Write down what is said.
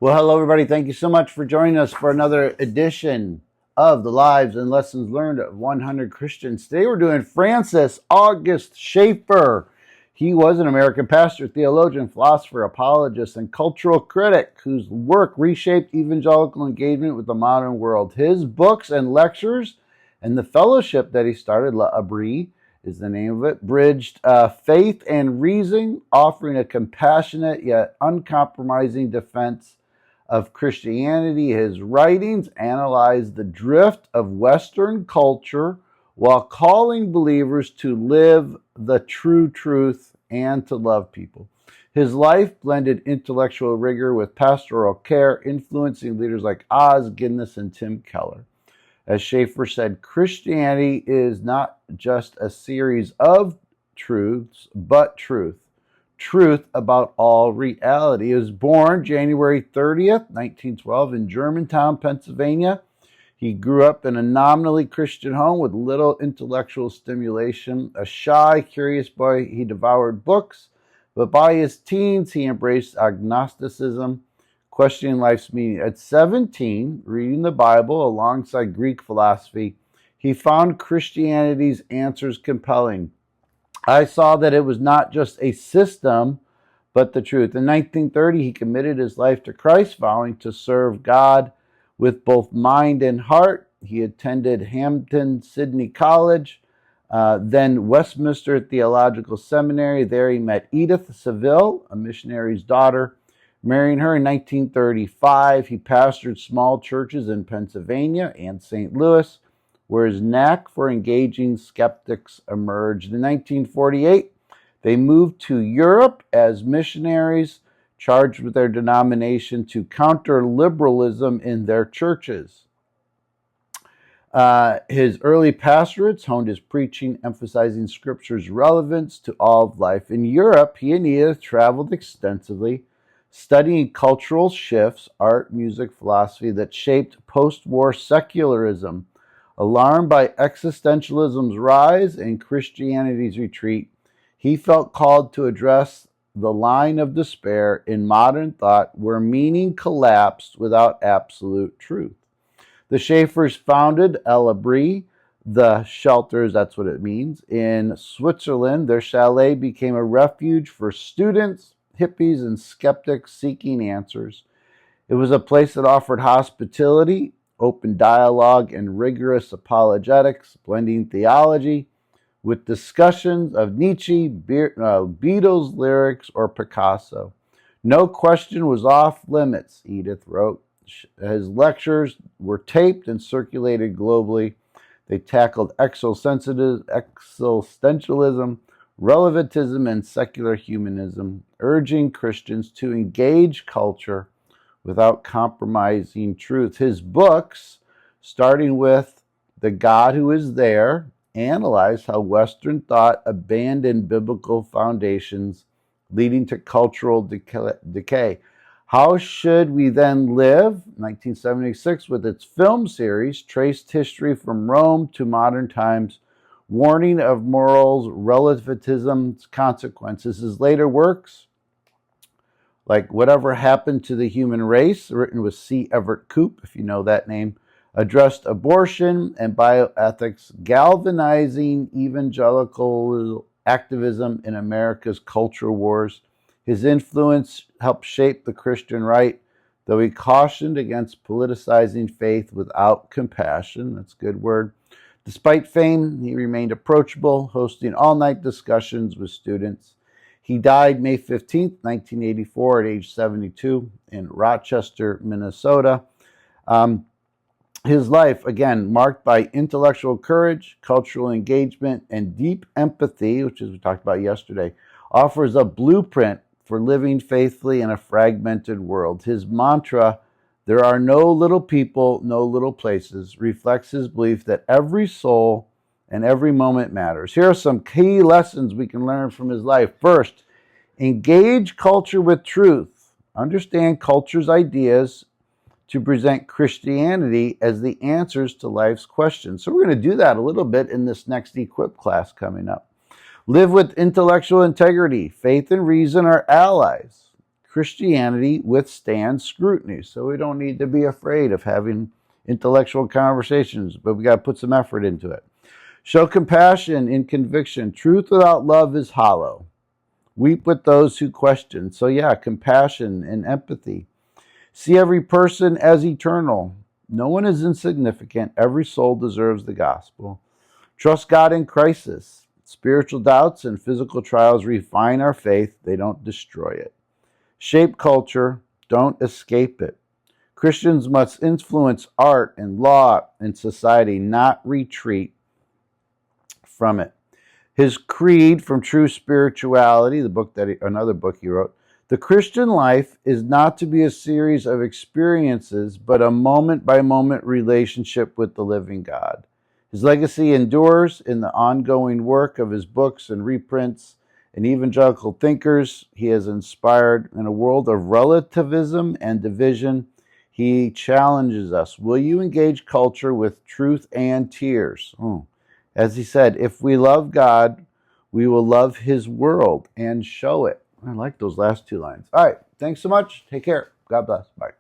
Well, hello, everybody. Thank you so much for joining us for another edition of the Lives and Lessons Learned of 100 Christians. Today we're doing Francis August Schaeffer. He was an American pastor, theologian, philosopher, apologist, and cultural critic whose work reshaped evangelical engagement with the modern world. His books and lectures and the fellowship that he started, L'Abri, is the name of it, bridged faith and reason, offering a compassionate yet uncompromising defense of Christianity. His writings analyze the drift of Western culture while calling believers to live the true truth and to love people. His life blended intellectual rigor with pastoral care, influencing leaders like Os Guinness and Tim Keller. As Schaeffer said, Christianity is not just a series of truths, but truth. Truth about all reality. He was born January 30th, 1912 in Germantown, Pennsylvania. He grew up in a nominally Christian home with little intellectual stimulation. A shy, curious boy, he devoured books, but by his teens, he embraced agnosticism, questioning life's meaning. At 17, reading the Bible alongside Greek philosophy, he found Christianity's answers compelling. I saw that it was not just a system, but the truth. In 1930, he committed his life to Christ, vowing to serve God with both mind and heart. He attended Hampton Sydney College, then Westminster Theological Seminary. There he met Edith Saville, a missionary's daughter. Marrying her in 1935, he pastored small churches in Pennsylvania and St. Louis, where his knack for engaging skeptics emerged. In 1948, they moved to Europe as missionaries, charged with their denomination to counter liberalism in their churches. His early pastorates honed his preaching, emphasizing Scripture's relevance to all of life. In Europe, he and Edith traveled extensively, studying cultural shifts, art, music, philosophy that shaped post-war secularism. Alarmed by existentialism's rise and Christianity's retreat, he felt called to address the line of despair in modern thought where meaning collapsed without absolute truth. The Schaeffers founded L&L, the shelters, that's what it means, in Switzerland. Their chalet became a refuge for students, hippies, and skeptics seeking answers. It was a place that offered hospitality, open dialogue, and rigorous apologetics, blending theology with discussions of Nietzsche, Beatles lyrics, or Picasso. No question was off limits, Edith wrote. His lectures were taped and circulated globally. They tackled existentialism, relativism, and secular humanism, urging Christians to engage culture without compromising truth. His books, starting with The God Who Is There, analyze how Western thought abandoned biblical foundations, leading to cultural decay. How Should We Then Live? 1976, with its film series, traced history from Rome to modern times, warning of morals, relativism's consequences. His later works, like Whatever Happened to the Human Race, written with C. Everett Koop, if you know that name, addressed abortion and bioethics, galvanizing evangelical activism in America's culture wars. His influence helped shape the Christian right, though he cautioned against politicizing faith without compassion. That's a good word. Despite fame, he remained approachable, hosting all-night discussions with students. He died May 15th, 1984, at age 72 in Rochester, Minnesota. His life, again, marked by intellectual courage, cultural engagement, and deep empathy, which, as we talked about yesterday, offers a blueprint for living faithfully in a fragmented world. His mantra, "There are no little people, no little places," reflects his belief that every soul and every moment matters. Here are some key lessons we can learn from his life. First, engage culture with truth. Understand culture's ideas to present Christianity as the answers to life's questions. So we're going to do that a little bit in this next Equip class coming up. Live with intellectual integrity. Faith and reason are allies. Christianity withstands scrutiny, so we don't need to be afraid of having intellectual conversations, but we got to put some effort into it. Show compassion in conviction. Truth without love is hollow. Weep with those who question. So yeah, compassion and empathy. See every person as eternal. No one is insignificant. Every soul deserves the gospel. Trust God in crisis. Spiritual doubts and physical trials refine our faith. They don't destroy it. Shape culture. Don't escape it. Christians must influence art and law and society, not retreat from it. His creed from True Spirituality, another book he wrote, the Christian life is not to be a series of experiences, but a moment-by-moment relationship with the living God. His legacy endures in the ongoing work of his books and reprints and evangelical thinkers he has inspired. In a world of relativism and division, he challenges us. Will you engage culture with truth and tears? As he said, if we love God, we will love his world and show it. I like those last two lines. All right. Thanks so much. Take care. God bless. Bye.